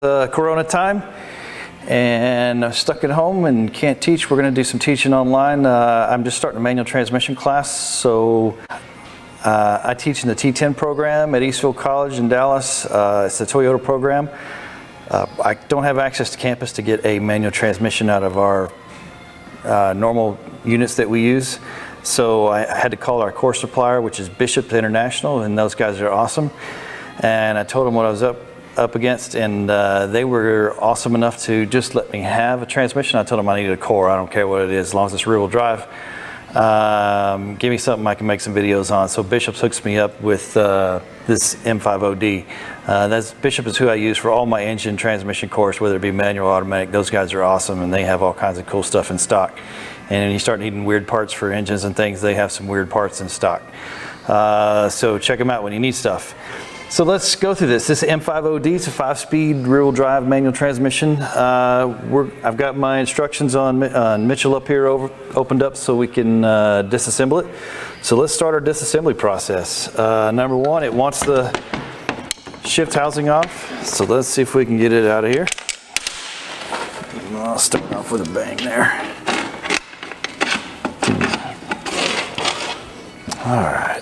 Corona time, and I'm stuck at home and can't teach. We're going to do some teaching online. I'm just starting a manual transmission class, so I teach in the T10 program at Eastfield College in Dallas. It's a Toyota program. I don't have access to campus to get a manual transmission out of our normal units that we use, so I had to call our core supplier, which is Bishop International, and those guys are awesome. And I told them what I was up against, and they were awesome enough to just let me have a transmission. I told them I needed a core. I don't care what it is, as long as it's rear-wheel drive. Give me something I can make some videos on. So Bishop's hooks me up with this M5OD. Bishop is who I use for all my engine transmission cores, whether it be manual or automatic. Those guys are awesome, and they have all kinds of cool stuff in stock. And when you start needing weird parts for engines and things, they have some weird parts in stock. So check them out when you need stuff. So let's go through this. This M5OD, it's a 5-speed rear-wheel drive manual transmission. I've got my instructions on Mitchell up here opened up so we can disassemble it. So let's start our disassembly process. Number one, it wants the shift housing off. So let's see if we can get it out of here. I'll start off with a bang there. All right.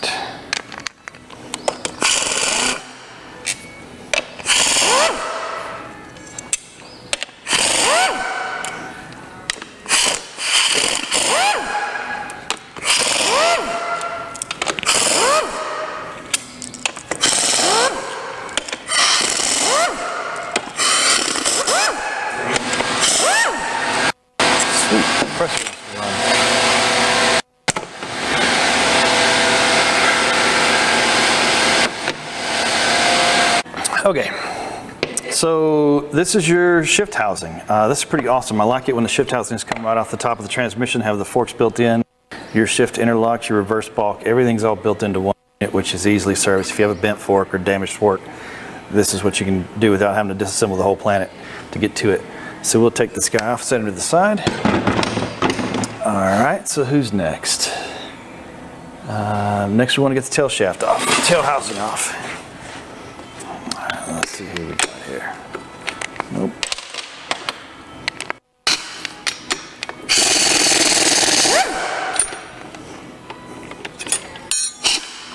Okay, so this is your shift housing. This is pretty awesome. I like it when the shift housings come right off the top of the transmission, have the forks built in, your shift interlocks, your reverse balk, everything's all built into one unit, which is easily serviced. If you have a bent fork or damaged fork, this is what you can do without having to disassemble the whole planet to get to it. So we'll take this guy off, set him to the side. All right, so who's next? Next we want to get the tail shaft off, tail housing off. Let's see who we got here. Nope.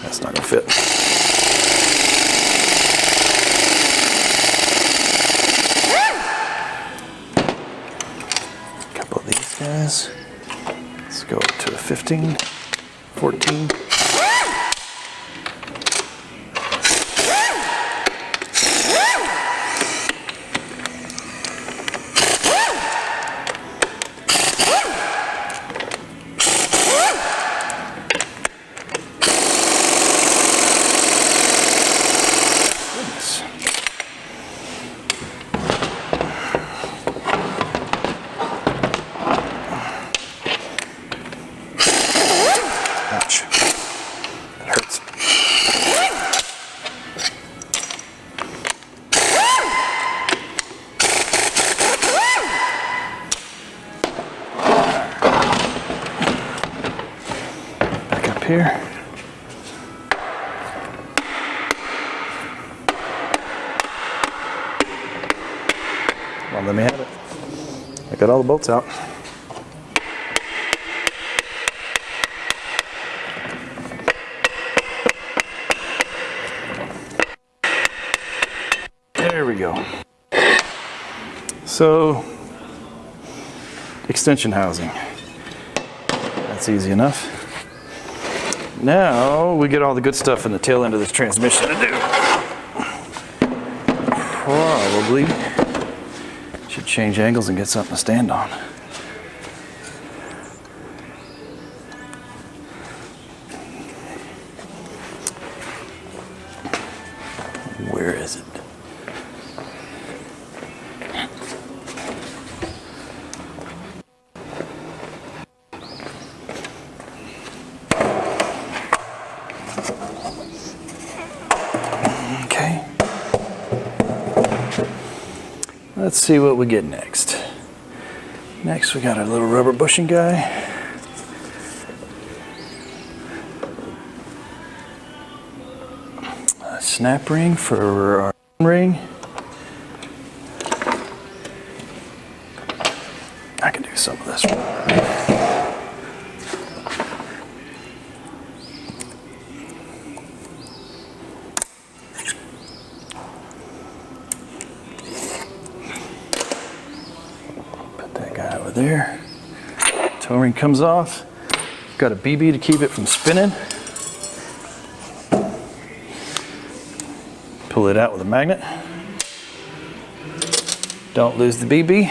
That's not gonna fit. A couple of these guys. Let's go up to a 15, 14. Ouch. That hurts. Back up here. Well, let me have it. I got all the bolts out. There we go. So, extension housing. That's easy enough. Now we get all the good stuff in the tail end of this transmission to do. Probably should change angles and get something to stand on. Where is it? Okay. Let's see what we get next. Next we got our little rubber bushing guy. A snap ring for our ring. do some of this work. Put that guy over there. Toe ring comes off. Got a BB to keep it from spinning. Pull it out with a magnet. Don't lose the BB.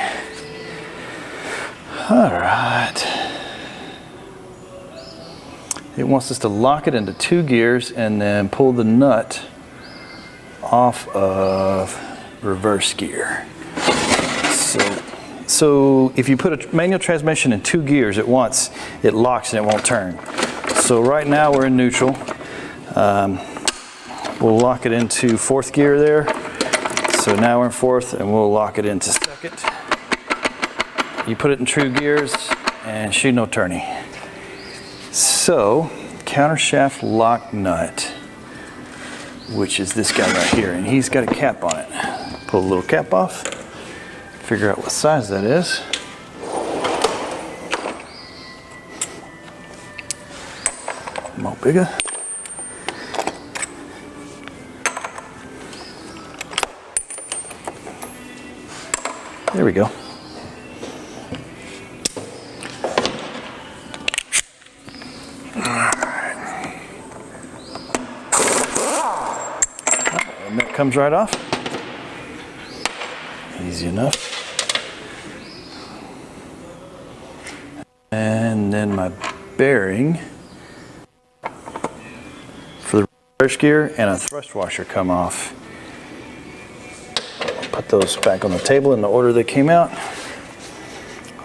All right. It wants us to lock it into 2 gears and then pull the nut off of reverse gear. So if you put a manual transmission in 2 gears at once, it locks and it won't turn. So right now we're in neutral. We'll lock it into 4th gear there. So now we're in 4th and we'll lock it into 2nd. You put it in true gears and she no turning. So counter shaft lock nut, which is this guy right here, and he's got a cap on it. Pull the little cap off, figure out what size that is. More bigger. There we go. And that comes right off. Easy enough. And then my bearing for the reverse gear and a thrust washer come off. Put those back on the table in the order they came out.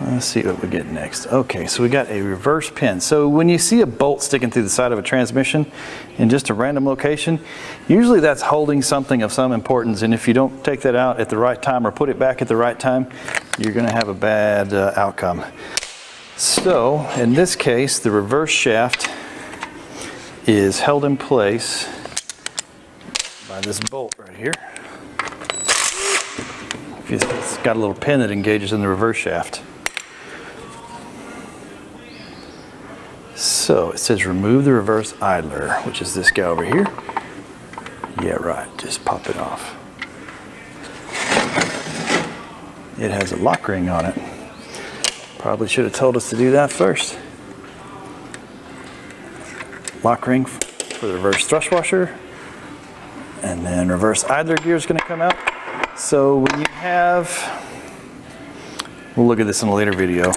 Let's see what we get next. Okay, so we got a reverse pin. So when you see a bolt sticking through the side of a transmission in just a random location, usually that's holding something of some importance, and if you don't take that out at the right time or put it back at the right time, you're going to have a bad outcome. So in this case, the reverse shaft is held in place by this bolt right here. It's got a little pin that engages in the reverse shaft. So it says remove the reverse idler, which is this guy over here. Yeah, right, just pop it off. It has a lock ring on it. Probably should have told us to do that first. Lock ring for the reverse thrust washer. And then reverse idler gear is going to come out. So when you have, we'll look at this in a later video,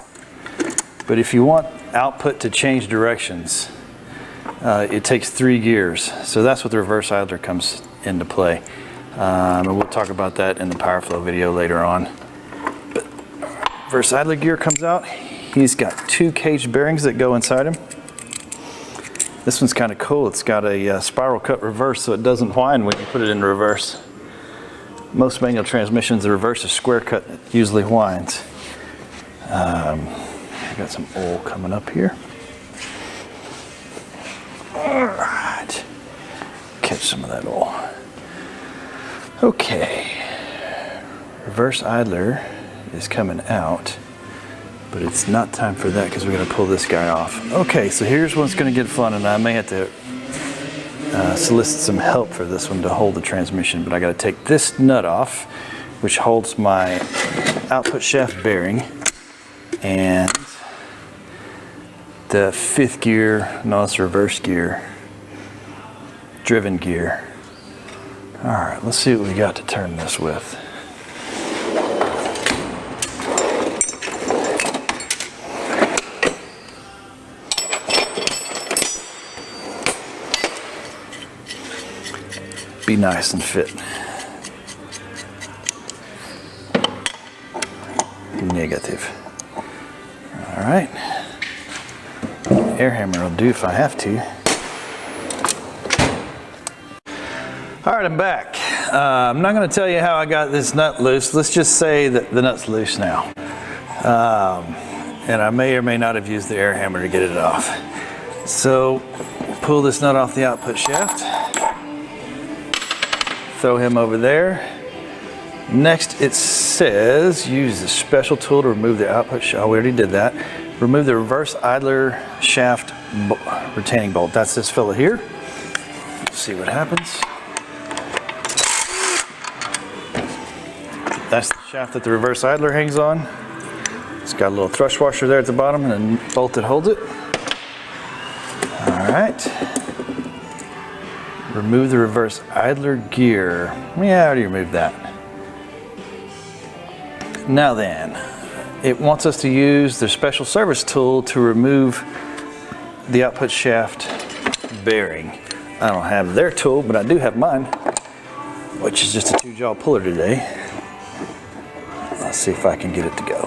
but if you want output to change directions, it takes 3 gears. So that's what the reverse idler comes into play. And we'll talk about that in the power flow video later on. But reverse idler gear comes out. He's got 2 cage bearings that go inside him. This one's kind of cool. It's got a spiral cut reverse so it doesn't whine when you put it in reverse. Most manual transmissions, the reverse is square cut, it usually whines. I got some oil coming up here. All right, catch some of that oil. Okay, reverse idler is coming out, but it's not time for that because we're going to pull this guy off. Okay, so here's what's going to get fun, and I may have to solicit some help for this one to hold the transmission, but I got to take this nut off, which holds my output shaft bearing, and the 5th gear, no, it's reverse gear, driven gear. All right, let's see what we got to turn this with. Be nice and fit. Negative. All right. Air hammer will do if I have to. All right, I'm back. I'm not going to tell you how I got this nut loose. Let's just say that the nut's loose now. And I may or may not have used the air hammer to get it off. So pull this nut off the output shaft. Throw him over there. Next, it says use the special tool to remove the output shaft. Oh, we already did that. Remove the reverse idler shaft retaining bolt. That's this fella here. Let's see what happens. That's the shaft that the reverse idler hangs on. It's got a little thrust washer there at the bottom and a bolt that holds it. All right. Remove the reverse idler gear. Yeah, I already removed that. Now then, it wants us to use the special service tool to remove the output shaft bearing. I don't have their tool, but I do have mine, which is just a 2-jaw puller today. Let's see if I can get it to go.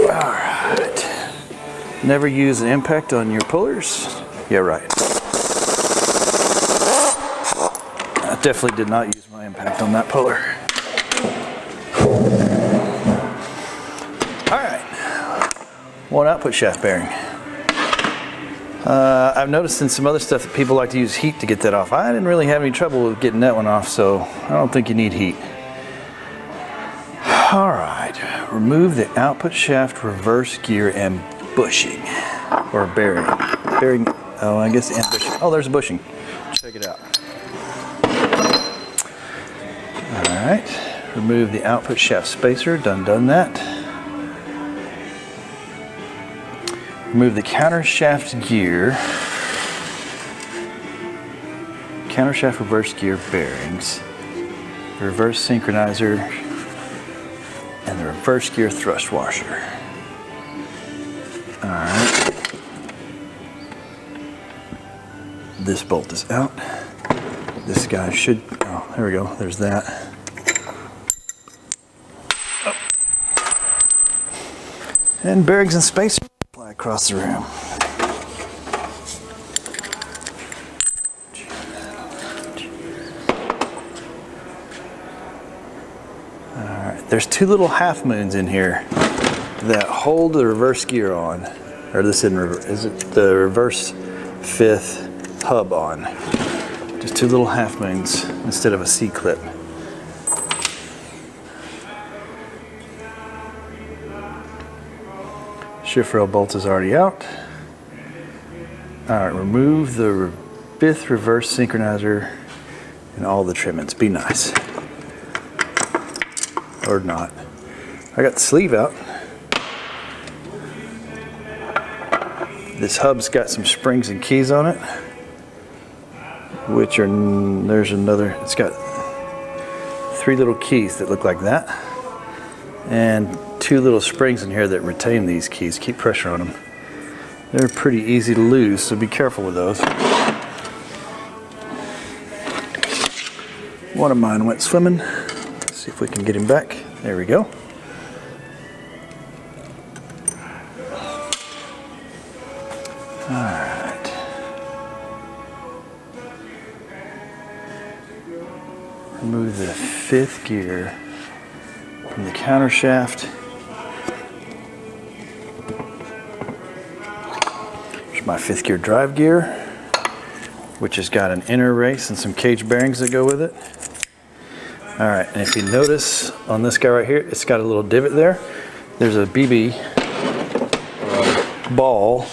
All right. Never use an impact on your pullers. Yeah, right. I definitely did not use my impact on that puller. All right. One output shaft bearing. I've noticed in some other stuff that people like to use heat to get that off. I didn't really have any trouble with getting that one off, so I don't think you need heat. All right, remove the output shaft reverse gear and bushing, or bearing. Bearing, oh, I guess, and bushing. Oh, there's a bushing. Check it out. All right, remove the output shaft spacer. Done that. Remove the counter shaft gear, counter shaft reverse gear bearings, the reverse synchronizer, and the reverse gear thrust washer. All right. This bolt is out. This guy should, oh, there we go, there's that. Oh. And bearings and spacer. Across the room. Alright, there's 2 little half moons in here that hold the reverse gear on. Or this is it the reverse 5th hub on. Just 2 little half moons instead of a C-clip. Shift rail bolt is already out. All right, remove the 5th reverse synchronizer and all the trimmings. Be nice. Or not. I got the sleeve out. This hub's got some springs and keys on it, which are, there's another, it's got 3 little keys that look like that. And 2 little springs in here that retain these keys. Keep pressure on them. They're pretty easy to lose, so be careful with those. One of mine went swimming. Let's see if we can get him back. There we go. All right. Remove the 5th gear from the counter shaft. There's my 5th gear drive gear, which has got an inner race and some cage bearings that go with it. All right, and if you notice on this guy right here, it's got a little divot there. There's a BB or a ball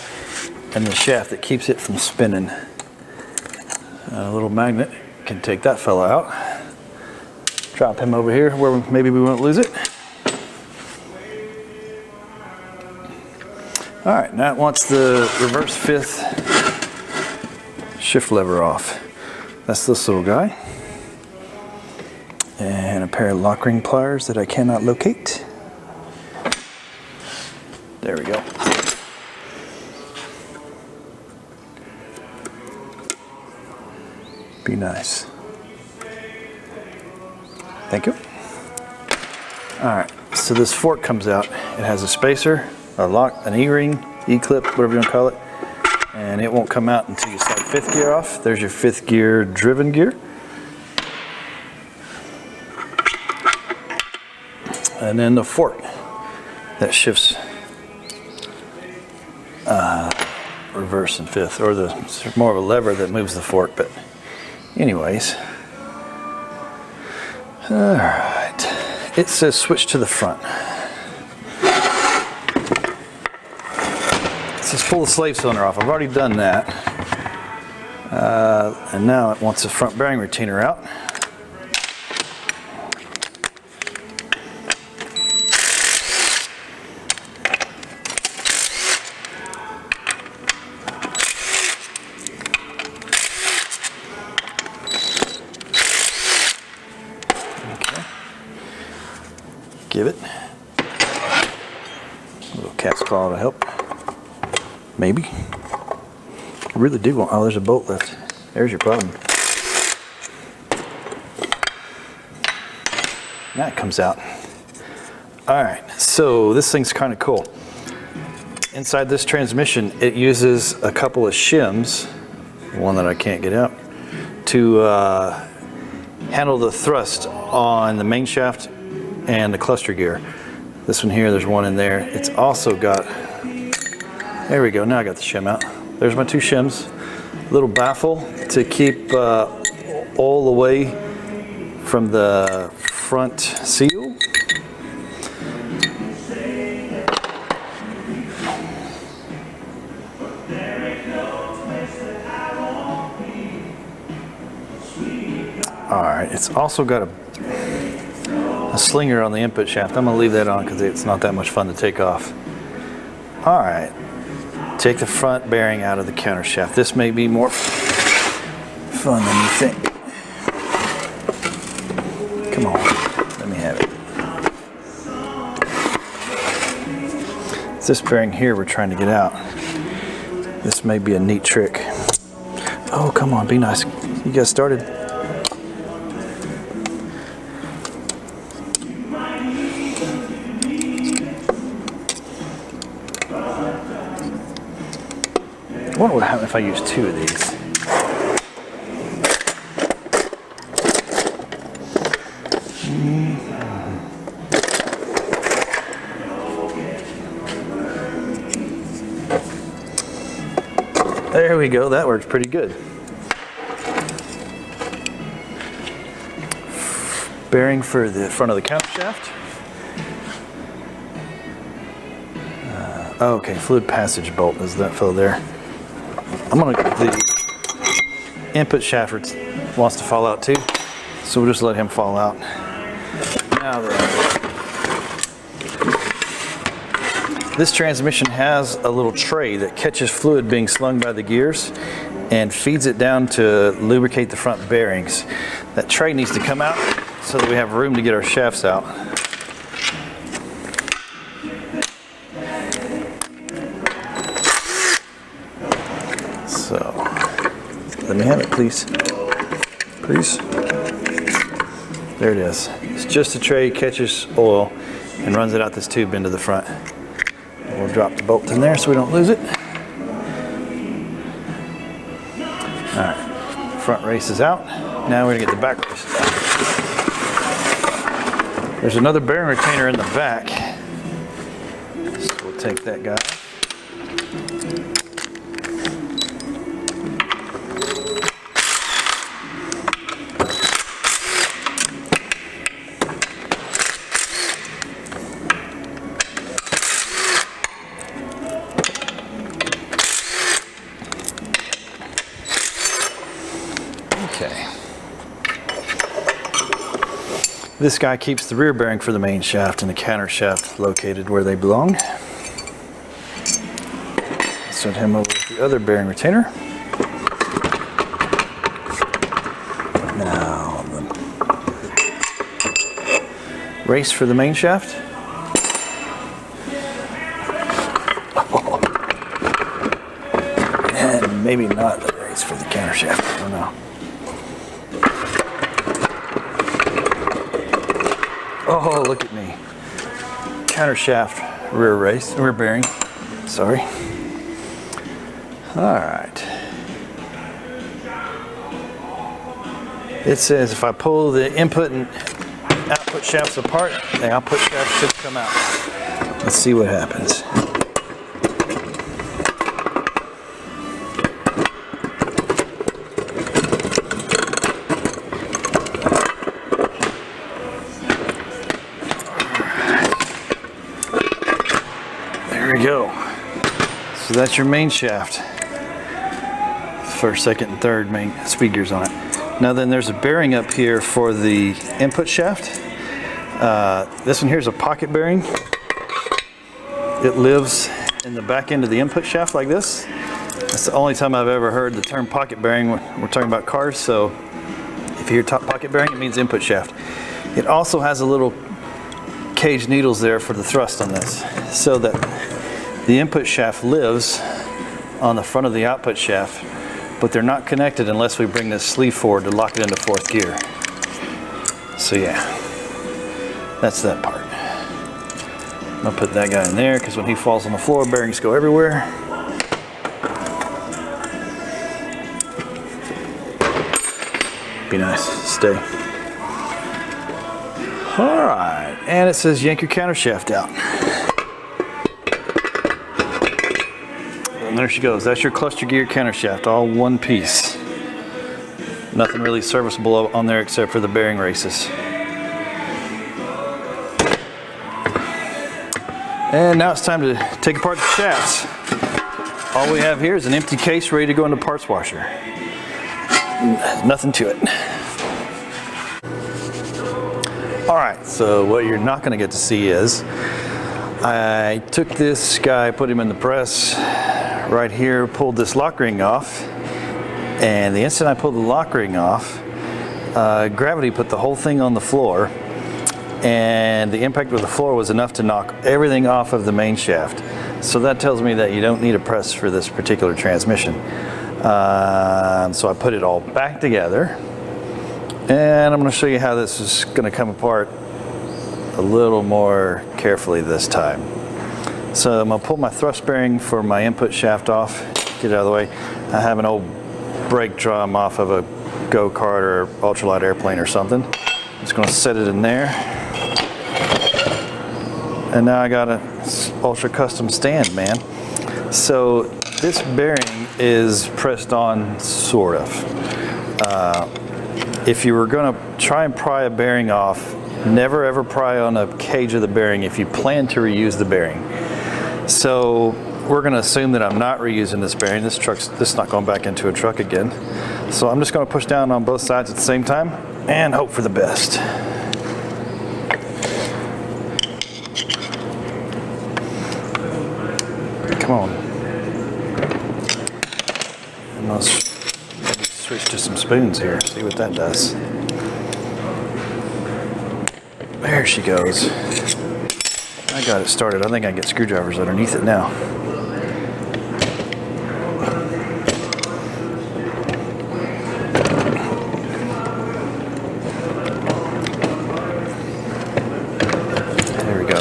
in the shaft that keeps it from spinning. A little magnet can take that fella out. Drop him over here where maybe we won't lose it. All right, now it wants the reverse 5th shift lever off. That's this little guy. And a pair of lock ring pliers that I cannot locate. There we go. Be nice. Thank you. All right, so this fork comes out. It has a spacer, a lock, an E-ring, E-clip, whatever you want to call it, and it won't come out until you slide 5th gear off. There's your 5th gear driven gear. And then the fork that shifts reverse and fifth, or it's more of a lever that moves the fork, but anyways. All right, it says switch to the front. It says pull the slave cylinder off. I've already done that. And now it wants the front bearing retainer out. Give it a little cat's claw to help. Maybe. I really do want. Oh, there's a bolt left. There's your problem. Now it comes out. All right, so this thing's kind of cool. Inside this transmission, it uses a couple of shims, one that I can't get out, to handle the thrust on the main shaft and the cluster gear. This one here, there's one in there. It's also got, there we go, now I got the shim out. There's my two shims. Little baffle to keep oil away from the front seal. All right, it's also got a slinger on the input shaft. I'm gonna leave that on because it's not that much fun to take off. All right, take the front bearing out of the counter shaft. This may be more fun than you think. Come on, let me have it. It's this bearing here we're trying to get out. This may be a neat trick. Oh, come on, be nice. You guys started. I wonder what would happen if I use two of these. There we go, that works pretty good. Bearing for the front of the counter shaft. Okay, fluid passage bolt, is that fill there? I'm gonna, the input shaft wants to fall out too, so we'll just let him fall out. Now this transmission has a little tray that catches fluid being slung by the gears and feeds it down to lubricate the front bearings. That tray needs to come out so that we have room to get our shafts out. So, let me have it, please. Please. There it is. It's just a tray, catches oil, and runs it out this tube into the front. We'll drop the bolt in there so we don't lose it. All right, front race is out. Now we're gonna get the back races out. There's another bearing retainer in the back. So we'll take that guy. Okay. This guy keeps the rear bearing for the main shaft and the counter shaft located where they belong. Send him over with the other bearing retainer. Now, race for the main shaft. And maybe not the race for the counter shaft, I don't know. Oh, look at me. Counter shaft, rear bearing. Sorry. All right. It says if I pull the input and output shafts apart, the output shaft should come out. Let's see what happens. So that's your main shaft. First, second, and third main speed gears on it. Now then there's a bearing up here for the input shaft. This one here is a pocket bearing. It lives in the back end of the input shaft like this. That's the only time I've ever heard the term pocket bearing when we're talking about cars. So if you hear top pocket bearing, it means input shaft. It also has a little cage needles there for the thrust on this, so that the input shaft lives on the front of the output shaft, but they're not connected unless we bring this sleeve forward to lock it into fourth gear. So yeah, that's that part. I'll put that guy in there because when he falls on the floor, bearings go everywhere. Be nice, stay. All right, and it says yank your counter shaft out. And there she goes. That's your cluster gear counter shaft, all one piece. Nothing really serviceable on there except for the bearing races. And now it's time to take apart the shafts. All we have here is an empty case ready to go into parts washer. Nothing to it. All right, so what you're not going to get to see is I took this guy, put him in the press right here, pulled this lock ring off, and the instant I pulled the lock ring off, gravity put the whole thing on the floor, and the impact with the floor was enough to knock everything off of the main shaft. So that tells me that you don't need a press for this particular transmission. So I put it all back together, and I'm going to show you how this is going to come apart a little more carefully this time. So I'm going to pull my thrust bearing for my input shaft off, get it out of the way. I have an old brake drum off of a go-kart or ultralight airplane or something. I'm just going to set it in there. And now I got an ultra custom stand, man. So this bearing is pressed on, sort of. If you were going to try and pry a bearing off, never ever pry on a cage of the bearing if you plan to reuse the bearing. So we're going to assume that I'm not reusing this bearing. This is not going back into a truck again. So I'm just going to push down on both sides at the same time and hope for the best. Come on. And let's switch to some spoons here, see what that does. There she goes. I got it started. I think I can get screwdrivers underneath it now. There we go.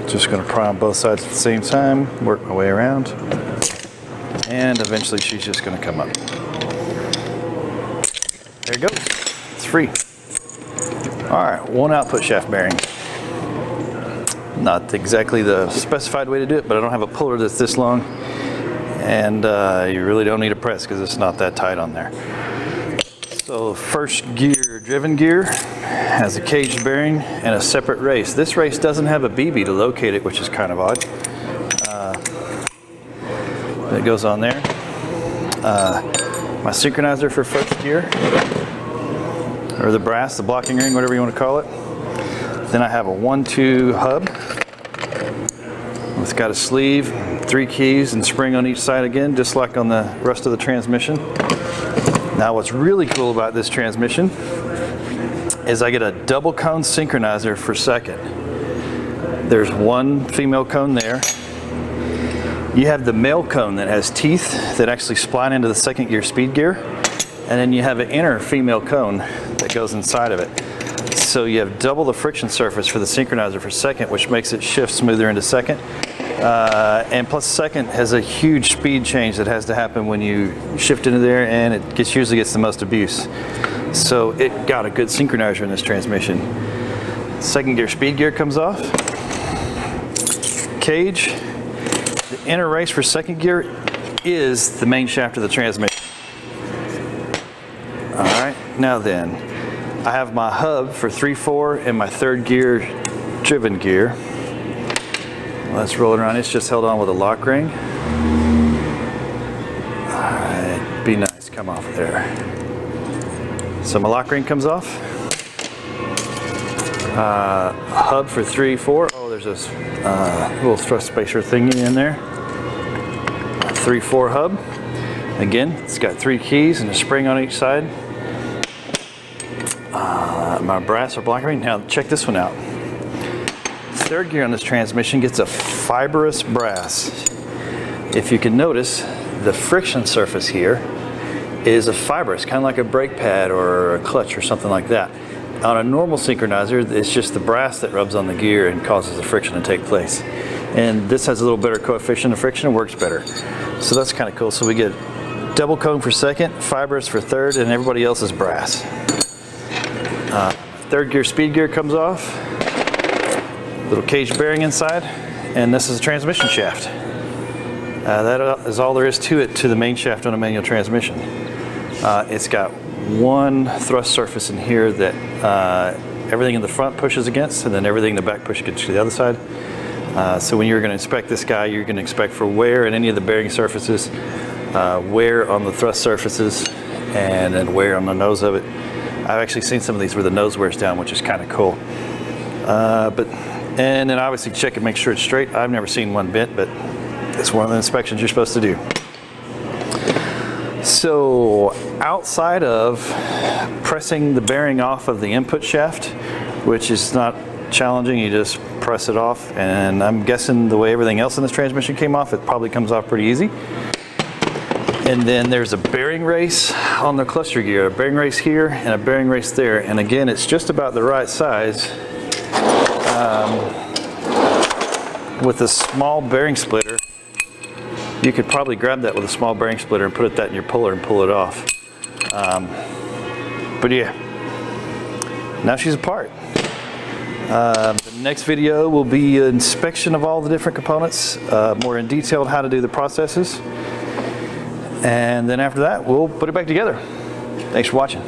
Just going to pry on both sides at the same time, work my way around, and eventually she's just going to come up. There it goes. It's free. All right, one output shaft bearing. Not exactly the specified way to do it, but I don't have a puller that's this long, and you really don't need a press because it's not that tight on there. So first gear, driven gear, has a caged bearing and a separate race. This race doesn't have a BB to locate it, which is kind of odd. But it goes on there. My synchronizer for first gear, or the brass, the blocking ring, whatever you want to call it. Then I have a 1-2 hub. It's got a sleeve, 3 keys, and spring on each side again, just like on the rest of the transmission. Now what's really cool about this transmission is I get a double cone synchronizer for second. There's one female cone there. You have the male cone that has teeth that actually spline into the second gear speed gear, and then you have an inner female cone that goes inside of it. So you have double the friction surface for the synchronizer for second, which makes it shift smoother into second. And plus second has a huge speed change that has to happen when you shift into there, and it usually gets the most abuse. So it got a good synchronizer in this transmission. Second gear speed gear comes off. Cage. The inner race for second gear is the main shaft of the transmission. All right, now then, I have my hub for 3/4 and my 3rd gear driven gear. Let's roll it around. It's just held on with a lock ring. Alright, be nice, come off there. So my lock ring comes off. Hub for 3/4. Oh, there's this little thrust spacer thingy in there. 3/4 hub. Again, it's got 3 keys and a spring on each side. My brass or block ring. Now check this one out. 3rd gear on this transmission gets a fibrous brass. If you can notice, the friction surface here is a fibrous, kind of like a brake pad or a clutch or something like that. On a normal synchronizer, it's just the brass that rubs on the gear and causes the friction to take place. And this has a little better coefficient of friction and works better. So that's kind of cool. So we get double cone for 2nd, fibrous for 3rd, and everybody else is brass. 3rd gear speed gear comes off. Little cage bearing inside, and this is a transmission shaft. That is all there is to it, to the main shaft on a manual transmission. It's got one thrust surface in here that everything in the front pushes against, and then everything in the back pushes against the other side. So when you're going to inspect this guy, you're going to inspect for wear in any of the bearing surfaces, wear on the thrust surfaces, and then wear on the nose of it. I've actually seen some of these where the nose wears down, which is kind of cool. And then obviously check and make sure it's straight. I've never seen one bent, but it's one of the inspections you're supposed to do. So outside of pressing the bearing off of the input shaft, which is not challenging, you just press it off, and I'm guessing the way everything else in this transmission came off, it probably comes off pretty easy. And then there's a bearing race on the cluster gear, a bearing race here and a bearing race there. And again, it's just about the right size. With a small bearing splitter, you could probably grab that with a small bearing splitter and put that in your puller and pull it off. But yeah, now she's apart. The next video will be an inspection of all the different components, more in detail how to do the processes. And then after that, we'll put it back together. Thanks for watching.